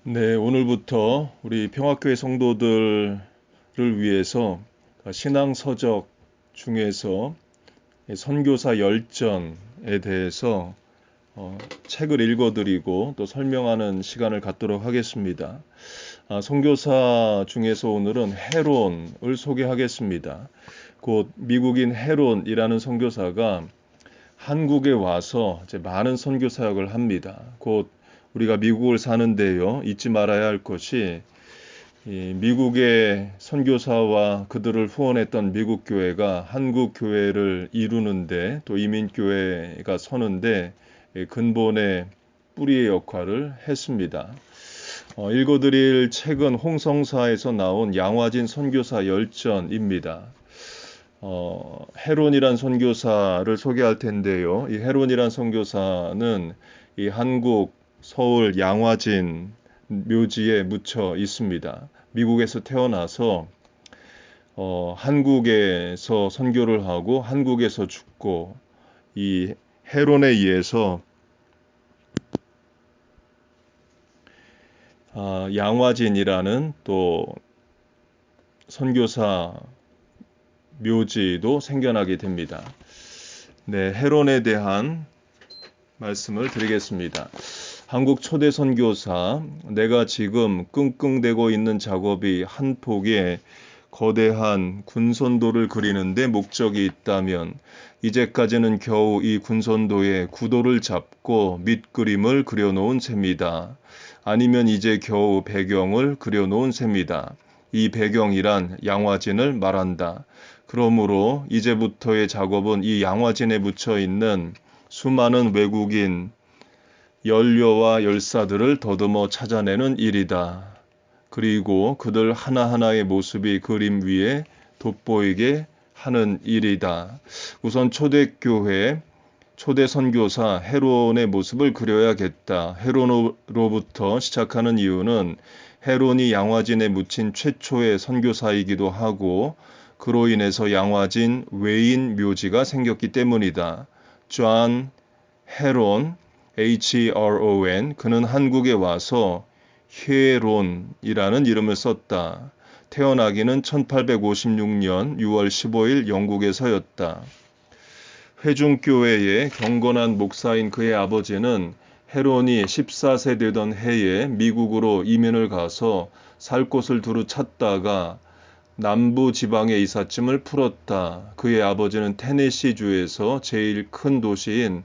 네, 오늘부터 우리 평화교회 성도들을 위해서 신앙서적 중에서 선교사 열전에 대해서 책을 읽어드리고 또 설명하는 시간을 갖도록 하겠습니다. 선교사 중에서 오늘은 헤론을 소개하겠습니다. 곧 미국인 헤론이라는 선교사가 한국에 와서 이제 많은 선교 사역을 합니다. 곧 우리가 미국을 사는데요, 잊지 말아야 할 것이 이 미국의 선교사와 그들을 후원했던 미국 교회가 한국 교회를 이루는데 또 이민 교회가 서는데 근본의 뿌리의 역할을 했습니다. 읽어드릴 책은 홍성사에서 나온 양화진 선교사 열전입니다. 헤론이란 선교사를 소개할 텐데요. 이 헤론이란 선교사는 이 한국 서울 양화진 묘지에 묻혀 있습니다. 미국에서 태어나서 한국에서 선교를 하고 한국에서 죽고 이 헤론에 의해서 양화진이라는 또 선교사 묘지도 생겨나게 됩니다. 네, 헤론에 대한 말씀을 드리겠습니다. 한국 초대 선교사, 내가 지금 끙끙대고 있는 작업이 한 폭의 거대한 군선도를 그리는데 목적이 있다면 이제까지는 겨우 이 군선도의 구도를 잡고 밑그림을 그려놓은 셈이다. 아니면 이제 겨우 배경을 그려놓은 셈이다. 이 배경이란 양화진을 말한다. 그러므로 이제부터의 작업은 이 양화진에 묻혀 있는 수많은 외국인 연료와 열사들을 더듬어 찾아내는 일이다. 그리고 그들 하나하나의 모습이 그림 위에 돋보이게 하는 일이다. 우선 초대교회, 초대 선교사 헤론의 모습을 그려야겠다. 헤론으로부터 시작하는 이유는 헤론이 양화진에 묻힌 최초의 선교사이기도 하고 그로 인해서 양화진 외인 묘지가 생겼기 때문이다. 존 헤론, Heron, 그는 한국에 와서 헤론이라는 이름을 썼다. 태어나기는 1856년 6월 15일 영국에서였다. 회중교회의 경건한 목사인 그의 아버지는 헤론이 14세 되던 해에 미국으로 이민을 가서 살 곳을 두루 찾다가 남부 지방의 이삿짐을 풀었다. 그의 아버지는 테네시주에서 제일 큰 도시인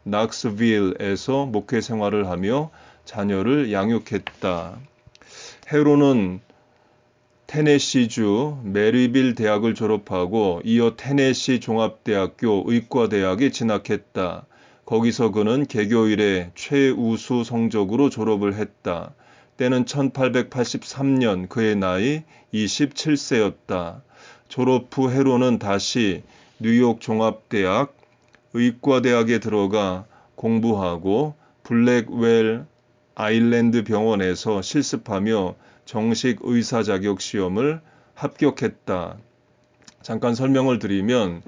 낙스빌에서 목회 생활을 하며 자녀를 양육했다. 헤론은 테네시주 메리빌 대학을 졸업하고 이어 테네시 종합대학교 의과대학에 진학했다. 거기서 그는 개교일에 최우수 성적으로 졸업을 했다. 때는 1883년 그의 나이 27세였다. 졸업 후 헤론은 다시 뉴욕 종합대학 의과대학에 들어가 공부하고 블랙웰 아일랜드 병원에서 실습하며 정식 의사 자격 시험을 합격했다. 잠깐 설명을 드리면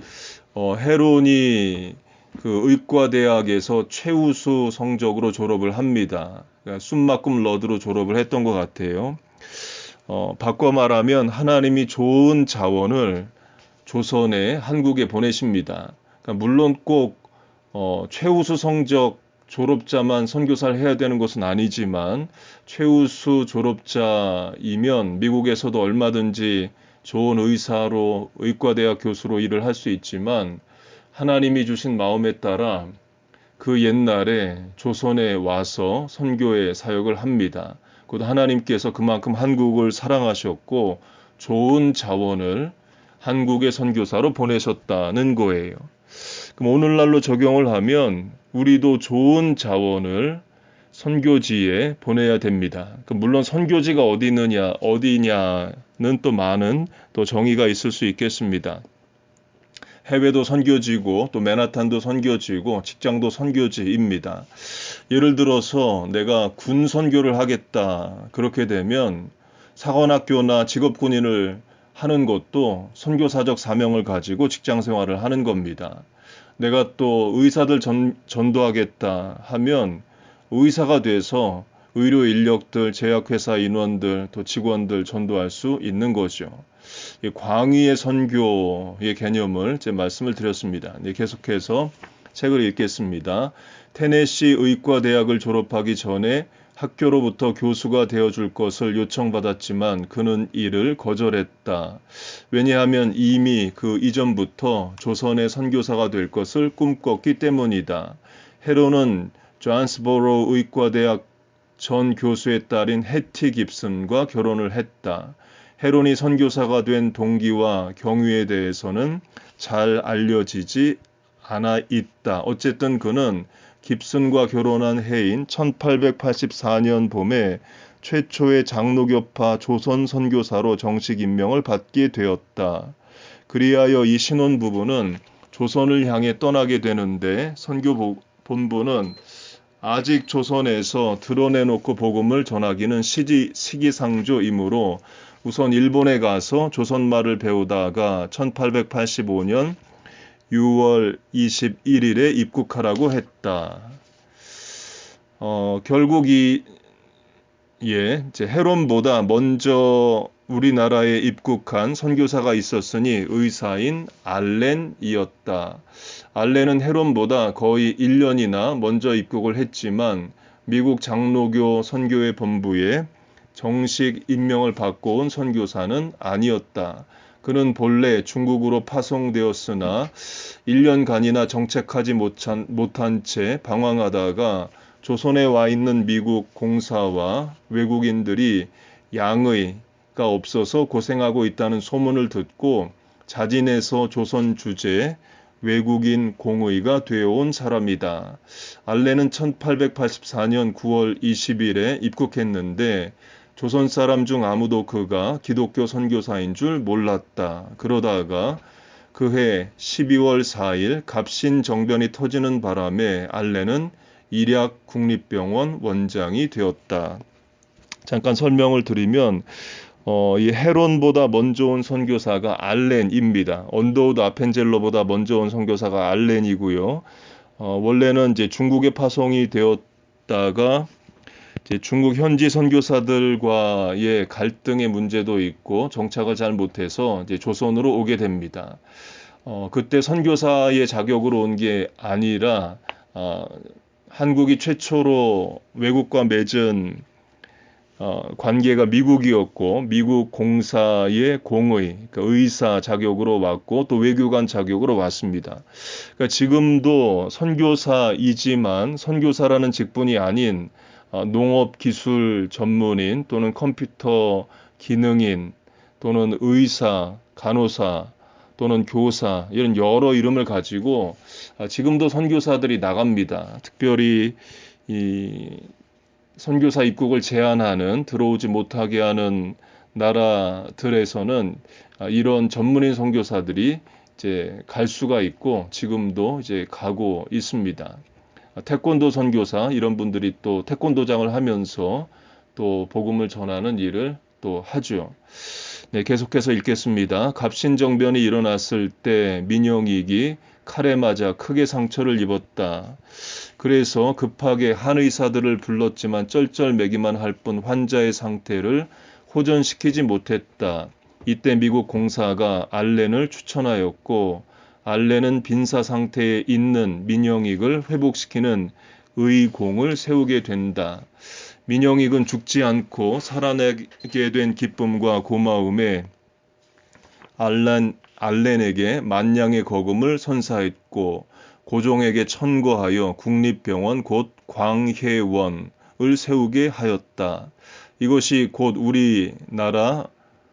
헤론이 그 의과대학에서 최우수 성적으로 졸업을 합니다. 그러니까 숨막금 러드로 졸업을 했던 것 같아요. 바꿔 말하면 하나님이 좋은 자원을 조선에 한국에 보내십니다. 그러니까 물론 꼭 최우수 성적 졸업자만 선교사를 해야 되는 것은 아니지만 최우수 졸업자이면 미국에서도 얼마든지 좋은 의사로 의과대학 교수로 일을 할 수 있지만 하나님이 주신 마음에 따라 그 옛날에 조선에 와서 선교의 사역을 합니다. 곧 하나님께서 그만큼 한국을 사랑하셨고 좋은 자원을 한국의 선교사로 보내셨다는 거예요. 그럼 오늘날로 적용을 하면 우리도 좋은 자원을 선교지에 보내야 됩니다. 물론 선교지가 어디냐는 또 많은 또 정의가 있을 수 있겠습니다. 해외도 선교지고 또 맨하탄도 선교지고 직장도 선교지입니다. 예를 들어서 내가 군 선교를 하겠다 그렇게 되면 사관학교나 직업군인을 하는 것도 선교사적 사명을 가지고 직장 생활을 하는 겁니다. 내가 또 의사들 전도하겠다 하면 의사가 돼서 의료 인력들, 제약회사 인원들, 또 직원들 전도할 수 있는 거죠. 이 광의의 선교의 개념을 제 말씀을 드렸습니다. 계속해서 책을 읽겠습니다. 테네시 의과대학을 졸업하기 전에 학교로부터 교수가 되어줄 것을 요청받았지만 그는 이를 거절했다. 왜냐하면 이미 그 이전부터 조선의 선교사가 될 것을 꿈꿨기 때문이다. 헤론은 존스보로 의과대학 전 교수의 딸인 해티 깁슨과 결혼을 했다. 헤론이 선교사가 된 동기와 경위에 대해서는 잘 알려지지 않아 있다. 어쨌든 그는 깁슨과 결혼한 해인 1884년 봄에 최초의 장로교파 조선 선교사로 정식 임명을 받게 되었다. 그리하여 이 신혼 부부는 조선을 향해 떠나게 되는데 선교 본부는 아직 조선에서 드러내놓고 복음을 전하기는 시기상조이므로 우선 일본에 가서 조선말을 배우다가 1885년 6월 21일에 입국하라고 했다. 결국 헤론보다 먼저 우리나라에 입국한 선교사가 있었으니 의사인 알렌이었다. 알렌은 헤론보다 거의 1년이나 먼저 입국을 했지만 미국 장로교 선교회 본부에 정식 임명을 받고 온 선교사는 아니었다. 그는 본래 중국으로 파송되었으나 1년간이나 정착하지 못한 채 방황하다가 조선에 와 있는 미국 공사와 외국인들이 양의가 없어서 고생하고 있다는 소문을 듣고 자진해서 조선 주재 외국인 공의가 되어온 사람이다. 알렌은 1884년 9월 20일에 입국했는데 조선 사람 중 아무도 그가 기독교 선교사인 줄 몰랐다. 그러다가 그해 12월 4일 갑신정변이 터지는 바람에 알렌은 일약 국립병원 원장이 되었다. 잠깐 설명을 드리면 이 헤론보다 먼저 온 선교사가 알렌입니다. 언더우드 아펜젤러보다 먼저 온 선교사가 알렌이고요. 원래는 이제 중국에 파송이 되었다가 이제 중국 현지 선교사들과의 갈등의 문제도 있고 정착을 잘 못해서 이제 조선으로 오게 됩니다. 그때 선교사의 자격으로 온 게 아니라 한국이 최초로 외국과 맺은 관계가 미국이었고 미국 공사의 공의, 그러니까 의사 자격으로 왔고 또 외교관 자격으로 왔습니다. 그러니까 지금도 선교사이지만 선교사라는 직분이 아닌 농업기술 전문인 또는 컴퓨터 기능인 또는 의사, 간호사 또는 교사 이런 여러 이름을 가지고 지금도 선교사들이 나갑니다. 특별히 이 선교사 입국을 제한하는 들어오지 못하게 하는 나라들에서는 이런 전문인 선교사들이 이제 갈 수가 있고 지금도 이제 가고 있습니다. 태권도 선교사 이런 분들이 또 태권도장을 하면서 또 복음을 전하는 일을 또 하죠. 네, 계속해서 읽겠습니다. 갑신정변이 일어났을 때 민영익이 칼에 맞아 크게 상처를 입었다. 그래서 급하게 한의사들을 불렀지만 쩔쩔매기만 할 뿐 환자의 상태를 호전시키지 못했다. 이때 미국 공사가 알렌을 추천하였고 알렌은 빈사 상태에 있는 민영익을 회복시키는 의공을 세우게 된다. 민영익은 죽지 않고 살아나게 된 기쁨과 고마움에 알렌에게 만냥의 거금을 선사했고 고종에게 천거하여 국립병원 곧 광해원을 세우게 하였다. 이것이 곧 우리나라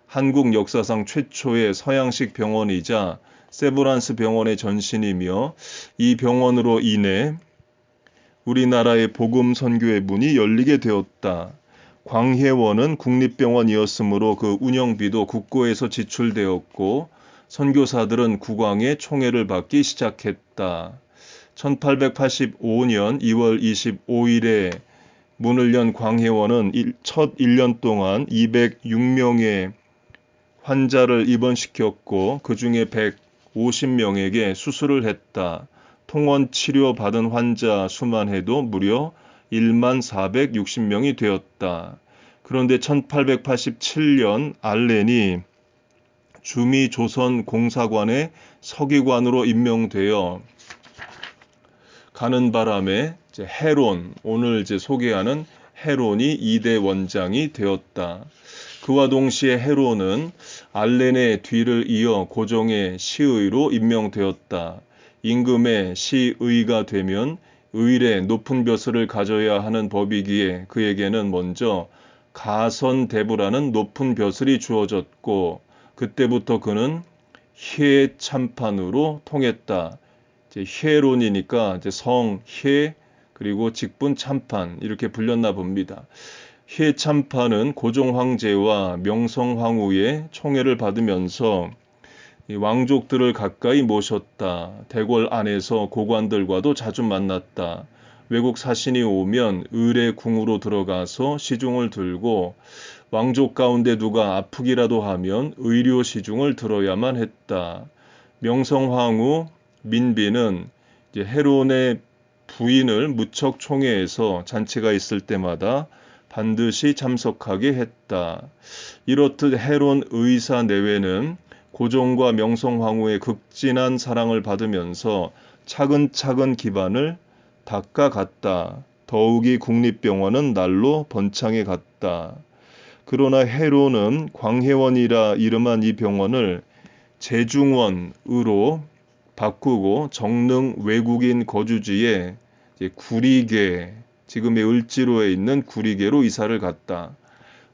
한국 역사상 최초의 서양식 병원이자 세브란스 병원의 전신이며 이 병원으로 인해 우리나라의 복음 선교의 문이 열리게 되었다. 광해원은 국립병원이었으므로 그 운영비도 국고에서 지출되었고 선교사들은 국왕의 총애를 받기 시작했다. 1885년 2월 25일에 문을 연 광해원은 첫 1년 동안 206명의 환자를 입원시켰고 그 중에 150명에게 수술을 했다. 통원 치료 받은 환자 수만 해도 무려 1460명이 되었다. 그런데 1887년 알렌이 주미 조선공사관의 서기관으로 임명되어 가는 바람에 헤론, 오늘 소개하는 헤론이 2대 원장이 되었다. 그와 동시에 헤론은 알렌의 뒤를 이어 고종의 시의로 임명되었다. 임금의 시의가 되면 의례 높은 벼슬을 가져야 하는 법이기에 그에게는 먼저 가선대부라는 높은 벼슬이 주어졌고 그때부터 그는 혜참판으로 통했다. 혜론이니까 성혜 그리고 직분 참판 이렇게 불렸나 봅니다. 혜참판은 고종 황제와 명성 황후의 총애를 받으면서 왕족들을 가까이 모셨다. 대궐 안에서 고관들과도 자주 만났다. 외국 사신이 오면 의례궁으로 들어가서 시중을 들고 왕족 가운데 누가 아프기라도 하면 의료 시중을 들어야만 했다. 명성 황후 민비는 헤론의 부인을 무척 총애해서 잔치가 있을 때마다 반드시 참석하게 했다. 이렇듯 헤론 의사 내외는 고종과 명성 황후의 극진한 사랑을 받으면서 차근차근 기반을 닦아갔다. 더욱이 국립병원은 날로 번창해 갔다. 그러나 헤론은 광해원이라 이름한 이 병원을 제중원으로 바꾸고 정릉 외국인 거주지에 구리계, 지금의 을지로에 있는 구리계로 이사를 갔다.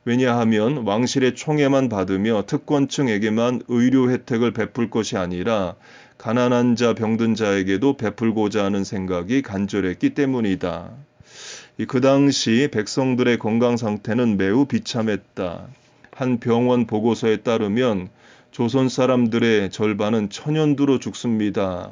왜냐하면 왕실의 총애만 받으며 특권층에게만 의료 혜택을 베풀 것이 아니라 가난한 자, 병든 자에게도 베풀고자 하는 생각이 간절했기 때문이다. 그 당시 백성들의 건강 상태는 매우 비참했다. 한 병원 보고서에 따르면 조선 사람들의 절반은 천연두로 죽습니다.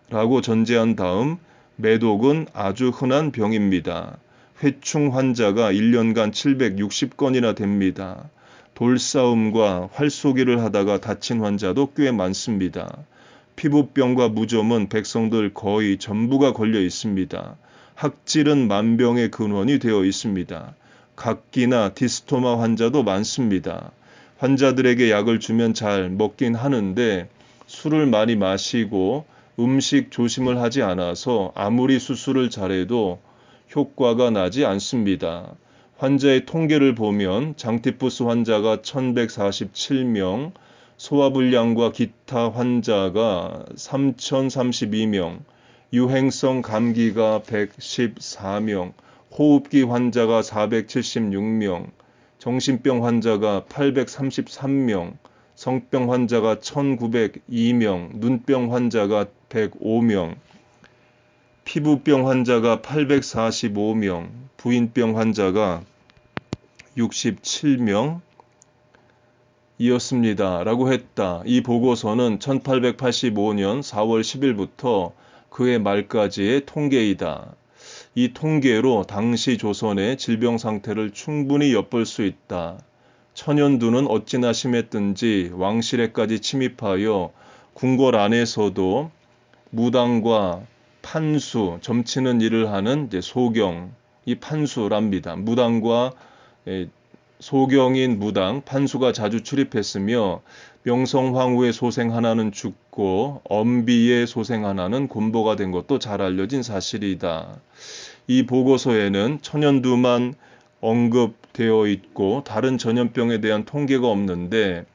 라고 전제한 다음 매독은 아주 흔한 병입니다. 회충 환자가 1년간 760건이나 됩니다. 돌싸움과 활쏘기를 하다가 다친 환자도 꽤 많습니다. 피부병과 무좀은 백성들 거의 전부가 걸려 있습니다. 학질은 만병의 근원이 되어 있습니다. 각기나 디스토마 환자도 많습니다. 환자들에게 약을 주면 잘 먹긴 하는데 술을 많이 마시고 음식 조심을 하지 않아서 아무리 수술을 잘해도 효과가 나지 않습니다. 환자의 통계를 보면 장티푸스 환자가 1147명, 소화불량과 기타 환자가 3032명, 유행성 감기가 114명, 호흡기 환자가 476명, 정신병 환자가 833명, 성병 환자가 1902명, 눈병 환자가 105명, 피부병 환자가 845명, 부인병 환자가 67명 이었습니다. 라고 했다. 이 보고서는 1885년 4월 10일부터 그해 말까지의 통계이다. 이 통계로 당시 조선의 질병 상태를 충분히 엿볼 수 있다. 천연두는 어찌나 심했든지 왕실에까지 침입하여 궁궐 안에서도 무당과 판수, 점치는 일을 하는 소경, 이 판수랍니다. 무당과 소경인 무당, 판수가 자주 출입했으며 명성 황후의 소생 하나는 죽고 엄비의 소생 하나는 곤보가 된 것도 잘 알려진 사실이다. 이 보고서에는 천연두만 언급되어 있고 다른 전염병에 대한 통계가 없는데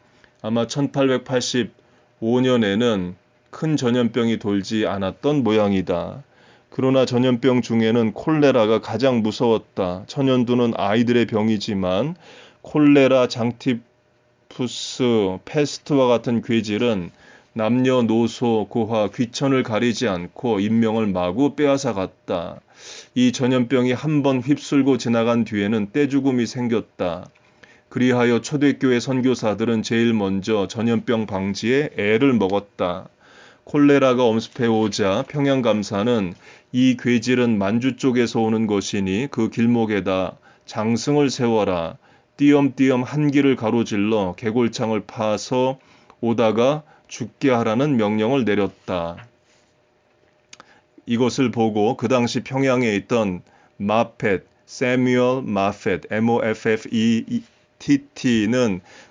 아마 1885년에는 큰 전염병이 돌지 않았던 모양이다. 그러나 전염병 중에는 콜레라가 가장 무서웠다. 천연두는 아이들의 병이지만 콜레라, 장티푸스, 패스트와 같은 괴질은 남녀노소, 고화, 귀천을 가리지 않고 인명을 마구 빼앗아 갔다. 이 전염병이 한번 휩쓸고 지나간 뒤에는 떼죽음이 생겼다. 그리하여 초대교회 선교사들은 제일 먼저 전염병 방지에 애를 먹었다. 콜레라가 엄습해오자 평양감사는 이 괴질은 만주 쪽에서 오는 것이니 그 길목에다 장승을 세워라. 띄엄띄엄 한 길을 가로질러 개골창을 파서 오다가 죽게 하라는 명령을 내렸다. 이것을 보고 그 당시 평양에 있던 마펫, 세뮤얼 마펫, Moffett는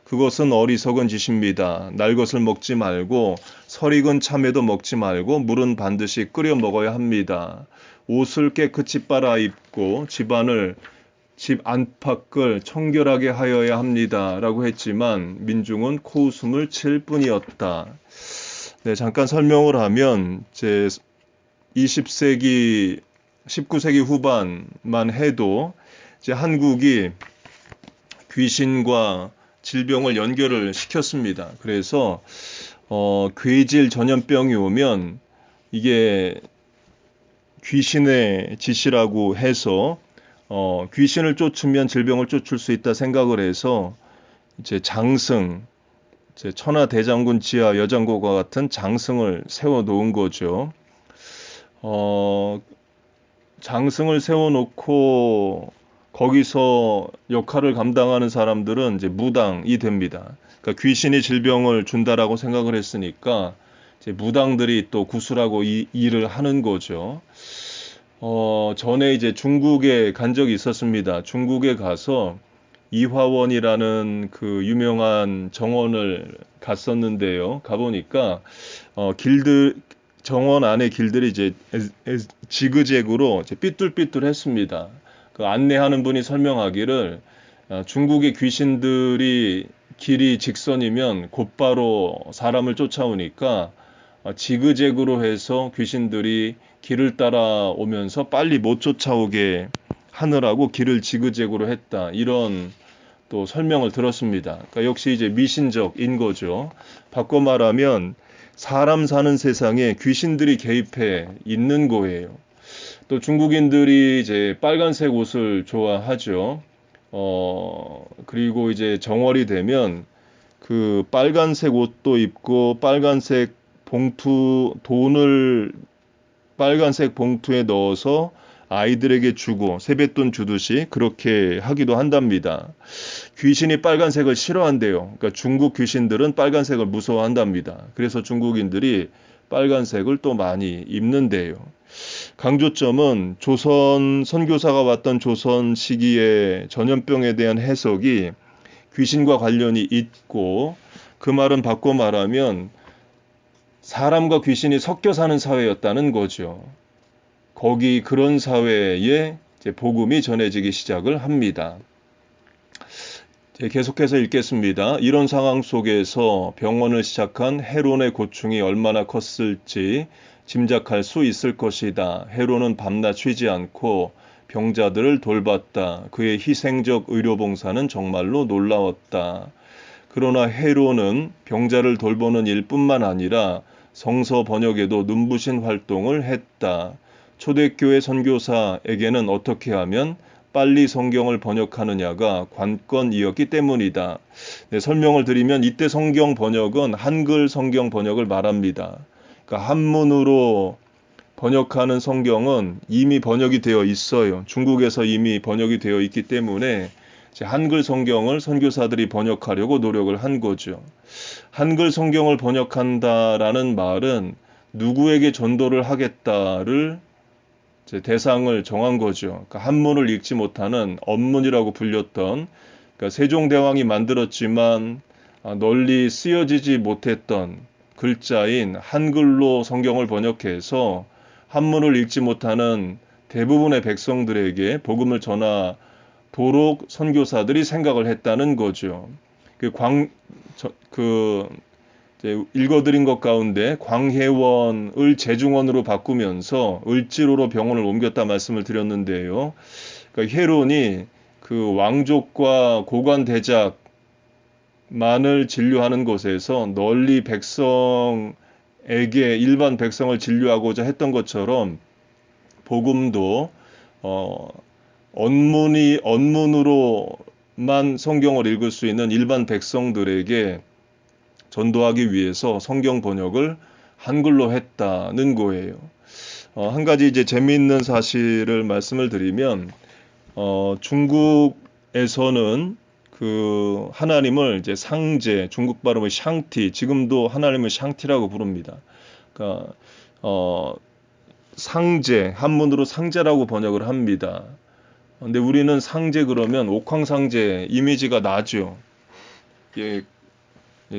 그것은 어리석은 짓입니다. 날 것을 먹지 말고 설익은 참외도 먹지 말고 물은 반드시 끓여 먹어야 합니다. 옷을 깨끗이 빨아 입고 집 안팎을 청결하게 하여야 합니다. 라고 했지만 민중은 코웃음을 칠 뿐이었다. 네, 잠깐 설명을 하면 제 20세기, 19세기 후반만 해도 이제 한국이 귀신과 질병을 연결을 시켰습니다. 그래서 괴질 전염병이 오면 이게 귀신의 짓이라고 해서 귀신을 쫓으면 질병을 쫓을 수 있다 생각을 해서 이제 장승, 이제 천하대장군 지하 여장고가 같은 장승을 세워 놓은 거죠. 장승을 세워놓고 거기서 역할을 감당하는 사람들은 이제 무당이 됩니다. 그러니까 귀신이 질병을 준다라고 생각을 했으니까 이제 무당들이 또 구술하고 일을 하는 거죠. 전에 이제 중국에 간 적이 있었습니다. 중국에 가서 이화원이라는 그 유명한 정원을 갔었는데요. 가보니까 정원 안에 길들이 이제 지그재그로 이제 삐뚤삐뚤했습니다. 그 안내하는 분이 설명하기를 중국의 귀신들이 길이 직선이면 곧바로 사람을 쫓아오니까 지그재그로 해서 귀신들이 길을 따라오면서 빨리 못 쫓아오게 하느라고 길을 지그재그로 했다. 이런 또 설명을 들었습니다. 그러니까 역시 이제 미신적인 거죠. 바꿔 말하면 사람 사는 세상에 귀신들이 개입해 있는 거예요. 또 중국인들이 이제 빨간색 옷을 좋아하죠. 그리고 이제 정월이 되면 그 빨간색 옷도 입고 빨간색 돈을 빨간색 봉투에 넣어서 아이들에게 주고 세뱃돈 주듯이 그렇게 하기도 한답니다. 귀신이 빨간색을 싫어한대요. 그러니까 중국 귀신들은 빨간색을 무서워한답니다. 그래서 중국인들이 빨간색을 또 많이 입는데요. 강조점은 조선 선교사가 왔던 조선 시기의 전염병에 대한 해석이 귀신과 관련이 있고, 그 말은 바꿔 말하면 사람과 귀신이 섞여 사는 사회였다는 거죠. 거기 그런 사회에 이제 복음이 전해지기 시작을 합니다. 계속해서 읽겠습니다. 이런 상황 속에서 병원을 시작한 헤론의 고충이 얼마나 컸을지 짐작할 수 있을 것이다. 헤론은 밤낮 쉬지 않고 병자들을 돌봤다. 그의 희생적 의료봉사는 정말로 놀라웠다. 그러나 헤론은 병자를 돌보는 일뿐만 아니라 성서 번역에도 눈부신 활동을 했다. 초대교회 선교사에게는 어떻게 하면 빨리 성경을 번역하느냐가 관건이었기 때문이다. 네, 설명을 드리면 이때 성경 번역은 한글 성경 번역을 말합니다. 그러니까 한문으로 번역하는 성경은 이미 번역이 되어 있어요. 중국에서 이미 번역이 되어 있기 때문에 한글 성경을 선교사들이 번역하려고 노력을 한 거죠. 한글 성경을 번역한다라는 말은 누구에게 전도를 하겠다를 대상을 정한 거죠. 그러니까 한문을 읽지 못하는 언문이라고 불렸던, 그러니까 세종대왕이 만들었지만 널리 쓰여지지 못했던 글자인 한글로 성경을 번역해서 한문을 읽지 못하는 대부분의 백성들에게 복음을 전하도록 선교사들이 생각을 했다는 거죠. 읽어드린 것 가운데 광해원을 제중원으로 바꾸면서 을지로로 병원을 옮겼다 말씀을 드렸는데요. 그러니까 헤론이 그 왕족과 고관 대작만을 진료하는 곳에서 널리 일반 백성을 진료하고자 했던 것처럼 복음도 언문으로만 성경을 읽을 수 있는 일반 백성들에게 전도하기 위해서 성경 번역을 한글로 했다는 거예요. 한 가지 이제 재미있는 사실을 말씀을 드리면, 중국에서는 그 하나님을 이제 상제, 중국 발음은 샹티, 지금도 하나님을 샹티라고 부릅니다. 그러니까 상제, 한문으로 상제라고 번역을 합니다. 근데 우리는 상제 그러면 옥황상제 이미지가 나죠. 예,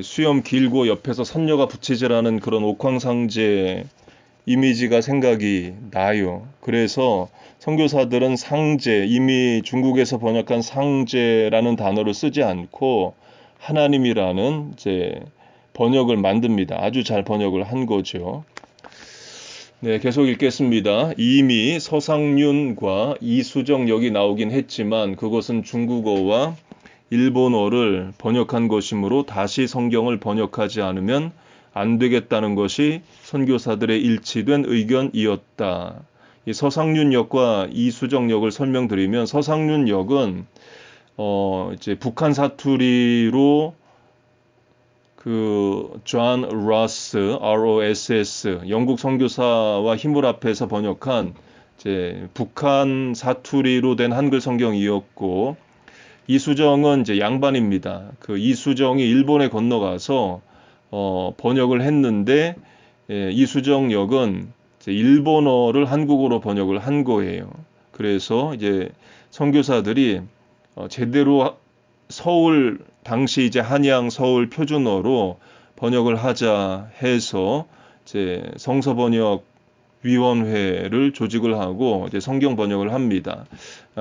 수염 길고 옆에서 선녀가 부채질하는 그런 옥황상제 이미지가 생각이 나요. 그래서 선교사들은 상제, 이미 중국에서 번역한 상제라는 단어를 쓰지 않고 하나님이라는 이제 번역을 만듭니다. 아주 잘 번역을 한 거죠. 네, 계속 읽겠습니다. 이미 서상윤과 이수정 역이 나오긴 했지만 그것은 중국어와 일본어를 번역한 것이므로 다시 성경을 번역하지 않으면 안 되겠다는 것이 선교사들의 일치된 의견이었다. 이 서상윤 역과 이수정 역을 설명드리면 서상윤 역은 이제 북한 사투리로 존 로스, ROSS, 영국 선교사와 힘을 합해서 번역한 이제 북한 사투리로 된 한글 성경이었고, 이수정은 이제 양반입니다. 그 이수정이 일본에 건너가서 번역을 했는데, 이수정 역은 이제 일본어를 한국어로 번역을 한 거예요. 그래서 이제 선교사들이 제대로 서울 당시 이제 한양 서울 표준어로 번역을 하자 해서 이제 성서 번역 위원회를 조직을 하고 이제 성경 번역을 합니다.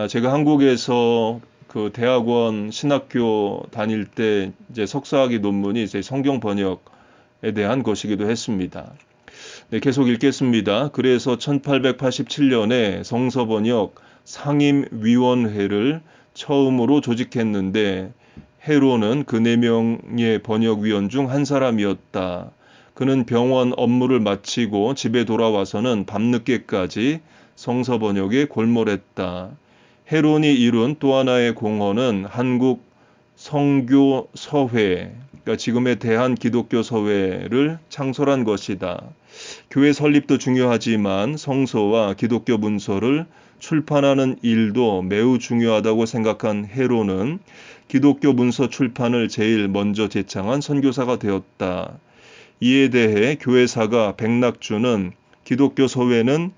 제가 한국에서 그 대학원 신학교 다닐 때 이제 석사학위 논문이 이제 성경 번역에 대한 것이기도 했습니다. 네, 계속 읽겠습니다. 그래서 1887년에 성서 번역 상임위원회를 처음으로 조직했는데 헤로는 그 4명의 번역위원 중 한 사람이었다. 그는 병원 업무를 마치고 집에 돌아와서는 밤늦게까지 성서 번역에 골몰했다. 헤론이 이룬 또 하나의 공헌은 한국 성교서회, 그러니까 지금의 대한기독교서회를 창설한 것이다. 교회 설립도 중요하지만 성서와 기독교 문서를 출판하는 일도 매우 중요하다고 생각한 헤로는 기독교 문서 출판을 제일 먼저 제창한 선교사가 되었다. 이에 대해 교회사가 백낙주는 기독교 서회는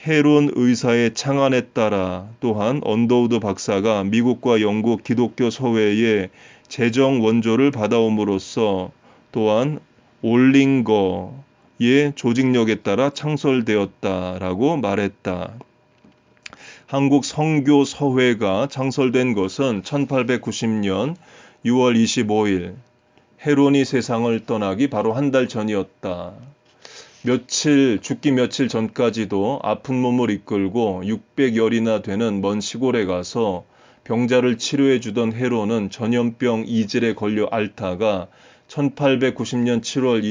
헤론 의사의 창안에 따라, 또한 언더우드 박사가 미국과 영국 기독교 서회의 재정 원조를 받아옴으로써, 또한 올링거의 조직력에 따라 창설되었다라고 말했다. 한국 성교서회가 창설된 것은 1890년 6월 25일 헤론이 세상을 떠나기 바로 한 달 전이었다. 죽기 며칠 전까지도 아픈 몸을 이끌고 600열이나 되는 먼 시골에 가서 병자를 치료해 주던 헤론은 전염병 이질에 걸려 앓다가 1890년 7월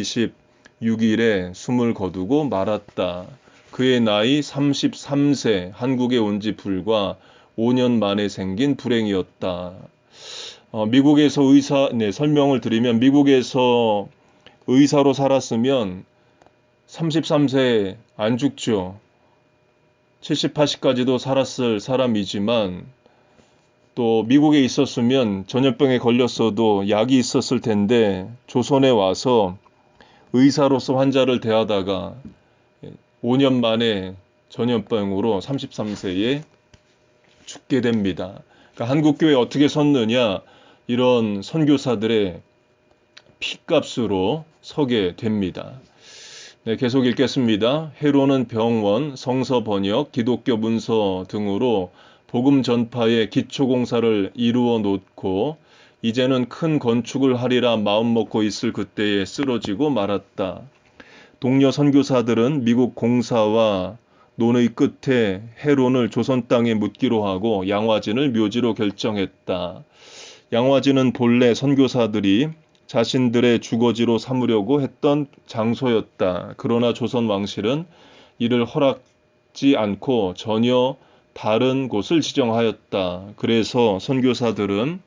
26일에 숨을 거두고 말았다. 그의 나이 33세, 한국에 온 지 불과 5년 만에 생긴 불행이었다. 미국에서 설명을 드리면 미국에서 의사로 살았으면 33세 안 죽죠. 70, 80까지도 살았을 사람이지만 또 미국에 있었으면 전염병에 걸렸어도 약이 있었을 텐데 조선에 와서 의사로서 환자를 대하다가 5년 만에 전염병으로 33세에 죽게 됩니다. 그러니까 한국교회에 어떻게 섰느냐, 이런 선교사들의 피값으로 서게 됩니다. 네, 계속 읽겠습니다. 헤로는 병원, 성서 번역, 기독교 문서 등으로 복음 전파의 기초공사를 이루어 놓고 이제는 큰 건축을 하리라 마음먹고 있을 그때에 쓰러지고 말았다. 동료 선교사들은 미국 공사와 논의 끝에 헤론을 조선 땅에 묻기로 하고 양화진을 묘지로 결정했다. 양화진은 본래 선교사들이 자신들의 주거지로 삼으려고 했던 장소였다. 그러나 조선 왕실은 이를 허락지 않고 전혀 다른 곳을 지정하였다. 그래서 선교사들은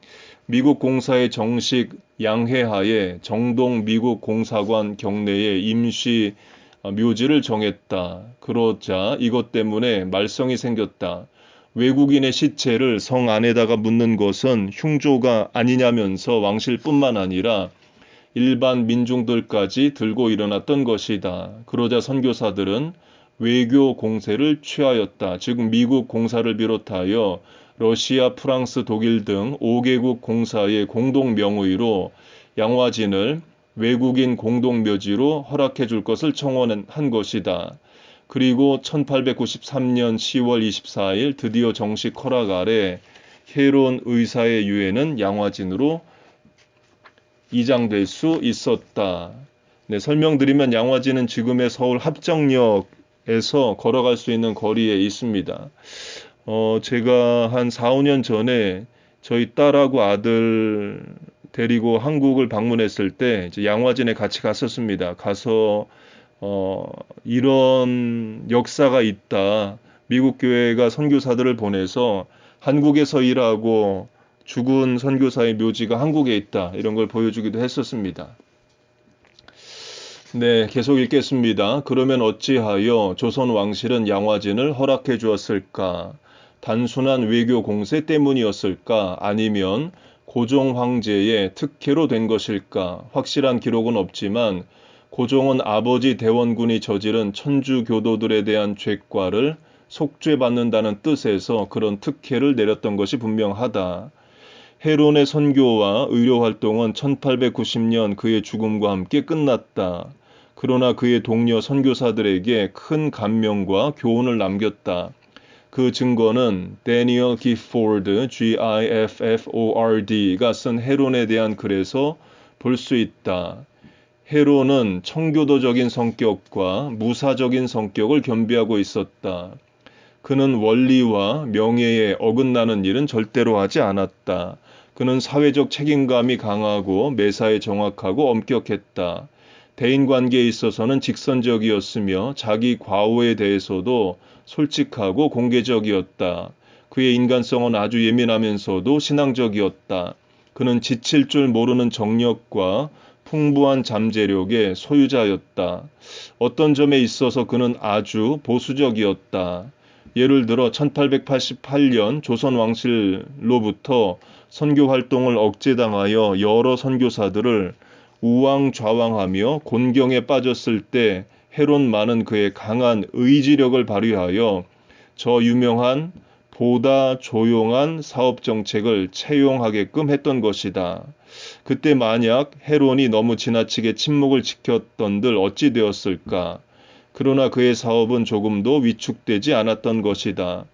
미국 공사의 정식 양해하에 정동 미국 공사관 경내에 임시 묘지를 정했다. 그러자 이것 때문에 말썽이 생겼다. 외국인의 시체를 성 안에다가 묻는 것은 흉조가 아니냐면서 왕실뿐만 아니라 일반 민중들까지 들고 일어났던 것이다. 그러자 선교사들은 외교 공세를 취하였다. 즉 미국 공사를 비롯하여 러시아, 프랑스, 독일 등 5개국 공사의 공동 명의로 양화진을 외국인 공동묘지로 허락해 줄 것을 청원한 것이다. 그리고 1893년 10월 24일 드디어 정식 허락 아래 헤론 의사의 유해는 양화진으로 이장될 수 있었다. 네, 설명드리면 양화진은 지금의 서울 합정역에서 걸어갈 수 있는 거리에 있습니다. 제가 한 4, 5년 전에 저희 딸하고 아들 데리고 한국을 방문했을 때 이제 양화진에 같이 갔었습니다. 가서 이런 역사가 있다. 미국 교회가 선교사들을 보내서 한국에서 일하고 죽은 선교사의 묘지가 한국에 있다. 이런 걸 보여주기도 했었습니다. 네, 계속 읽겠습니다. 그러면 어찌하여 조선 왕실은 양화진을 허락해 주었을까? 단순한 외교 공세 때문이었을까? 아니면 고종 황제의 특혜로 된 것일까? 확실한 기록은 없지만 고종은 아버지 대원군이 저지른 천주 교도들에 대한 죄과를 속죄받는다는 뜻에서 그런 특혜를 내렸던 것이 분명하다. 헤론의 선교와 의료활동은 1890년 그의 죽음과 함께 끝났다. 그러나 그의 동료 선교사들에게 큰 감명과 교훈을 남겼다. 그 증거는 데니얼 기포드, Gifford가 쓴 헤론에 대한 글에서 볼 수 있다. 헤론은 청교도적인 성격과 무사적인 성격을 겸비하고 있었다. 그는 원리와 명예에 어긋나는 일은 절대로 하지 않았다. 그는 사회적 책임감이 강하고 매사에 정확하고 엄격했다. 대인관계에 있어서는 직선적이었으며 자기 과오에 대해서도 솔직하고 공개적이었다. 그의 인간성은 아주 예민하면서도 신앙적이었다. 그는 지칠 줄 모르는 정력과 풍부한 잠재력의 소유자였다. 어떤 점에 있어서 그는 아주 보수적이었다. 예를 들어 1888년 조선 왕실로부터 선교 활동을 억제당하여 여러 선교사들을 우왕좌왕하며 곤경에 빠졌을 때 헤롯만은 그의 강한 의지력을 발휘하여 저 유명한 보다 조용한 사업 정책을 채용하게끔 했던 것이다. 그때 만약 헤롯이 너무 지나치게 침묵을 지켰던들 어찌 되었을까? 그러나 그의 사업은 조금도 위축되지 않았던 것이다.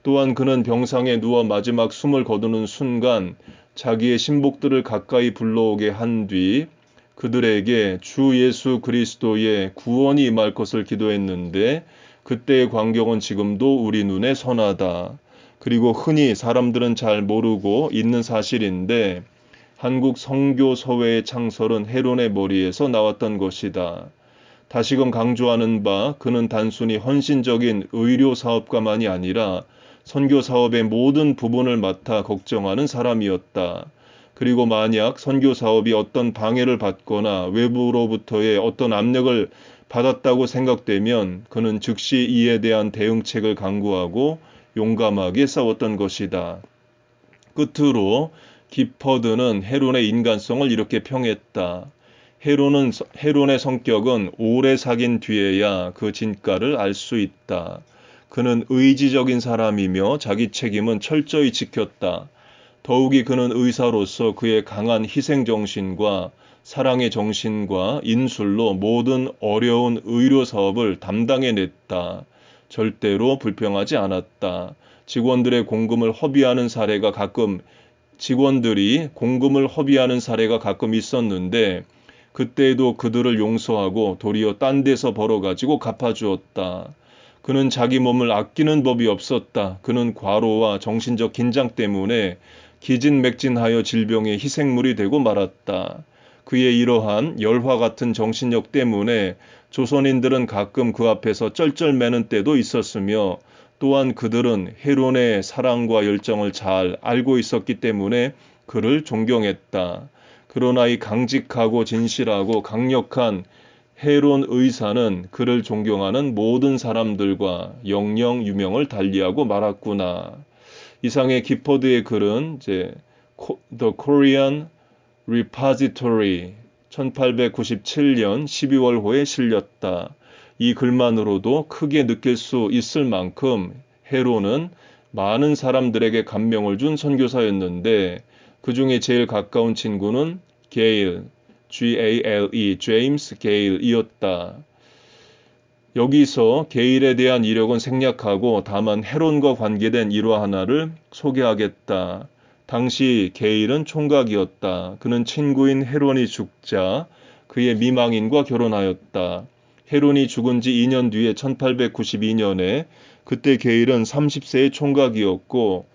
또한 그는 병상에 누워 마지막 숨을 거두는 순간 자기의 신복들을 가까이 불러오게 한 뒤 그들에게 주 예수 그리스도의 구원이 임할 것을 기도했는데 그때의 광경은 지금도 우리 눈에 선하다. 그리고 흔히 사람들은 잘 모르고 있는 사실인데 한국 선교서회의 창설은 헤롯의 머리에서 나왔던 것이다. 다시금 강조하는 바 그는 단순히 헌신적인 의료 사업가만이 아니라 선교 사업의 모든 부분을 맡아 걱정하는 사람이었다. 그리고 만약 선교 사업이 어떤 방해를 받거나 외부로부터의 어떤 압력을 받았다고 생각되면 그는 즉시 이에 대한 대응책을 강구하고 용감하게 싸웠던 것이다. 끝으로 기퍼드는 헤롯의 인간성을 이렇게 평했다. 헤롯의 성격은 오래 사귄 뒤에야 그 진가를 알 수 있다. 그는 의지적인 사람이며 자기 책임은 철저히 지켰다. 더욱이 그는 의사로서 그의 강한 희생정신과 사랑의 정신과 인술로 모든 어려운 의료 사업을 담당해냈다. 절대로 불평하지 않았다. 직원들이 공금을 허비하는 사례가 가끔 있었는데 그때에도 그들을 용서하고 도리어 딴 데서 벌어가지고 갚아주었다. 그는 자기 몸을 아끼는 법이 없었다. 그는 과로와 정신적 긴장 때문에 기진맥진하여 질병의 희생물이 되고 말았다. 그의 이러한 열화 같은 정신력 때문에 조선인들은 가끔 그 앞에서 쩔쩔매는 때도 있었으며 또한 그들은 헤롯의 사랑과 열정을 잘 알고 있었기 때문에 그를 존경했다. 그러나 이 강직하고 진실하고 강력한 헤롯 의사는 그를 존경하는 모든 사람들과 영영 유명을 달리하고 말았구나. 이상의 기퍼드의 글은 이제 The Korean Repository 1897년 12월호에 실렸다. 이 글만으로도 크게 느낄 수 있을 만큼 헤로는 많은 사람들에게 감명을 준 선교사였는데 그 중에 제일 가까운 친구는 게일, G-A-L-E, 제임스 게일이었다. 여기서 게일에 대한 이력은 생략하고 다만 헤론과 관계된 일화 하나를 소개하겠다. 당시 게일은 총각이었다. 그는 친구인 헤론이 죽자 그의 미망인과 결혼하였다. 헤론이 죽은 지 2년 뒤에 1892년에 그때 게일은 30세의 총각이었고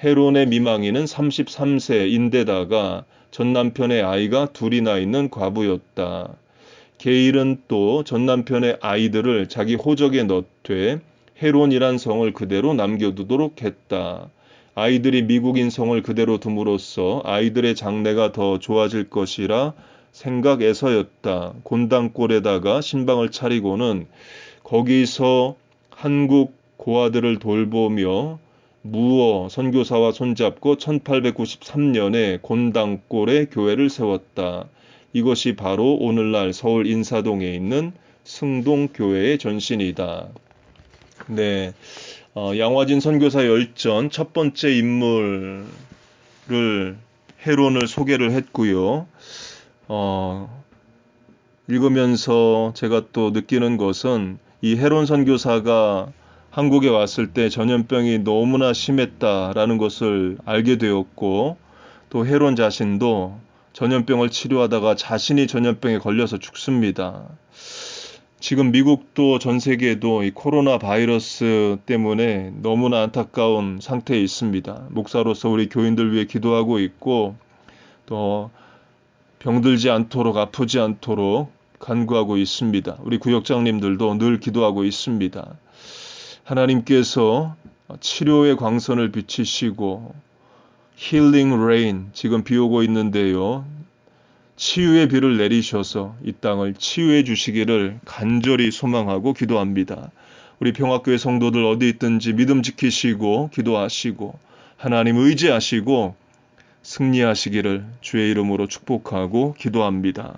헤론의 미망인은 33세인데다가 전 남편의 아이가 둘이나 있는 과부였다. 게일은 또 전 남편의 아이들을 자기 호적에 넣되 헤론이란 성을 그대로 남겨두도록 했다. 아이들이 미국인 성을 그대로 둠으로써 아이들의 장래가 더 좋아질 것이라 생각에서였다. 곤당골에다가 신방을 차리고는 거기서 한국 고아들을 돌보며 무어 선교사와 손잡고 1893년에 곤당골에 교회를 세웠다. 이것이 바로 오늘날 서울 인사동에 있는 승동교회의 전신이다. 네, 양화진 선교사 열전 첫 번째 인물을 헤론을 소개를 했고요. 읽으면서 제가 또 느끼는 것은 이 헤론 선교사가 한국에 왔을 때 전염병이 너무나 심했다라는 것을 알게 되었고 또 헤론 자신도 전염병을 치료하다가 자신이 전염병에 걸려서 죽습니다. 지금 미국도 전 세계도 이 코로나 바이러스 때문에 너무나 안타까운 상태에 있습니다. 목사로서 우리 교인들 위해 기도하고 있고 또 병들지 않도록 아프지 않도록 간구하고 있습니다. 우리 구역장님들도 늘 기도하고 있습니다. 하나님께서 치료의 광선을 비치시고 힐링 레인 지금 비 오고 있는데요. 치유의 비를 내리셔서 이 땅을 치유해 주시기를 간절히 소망하고 기도합니다. 우리 평화교회 성도들 어디 있든지 믿음 지키시고 기도하시고 하나님 의지하시고 승리하시기를 주의 이름으로 축복하고 기도합니다.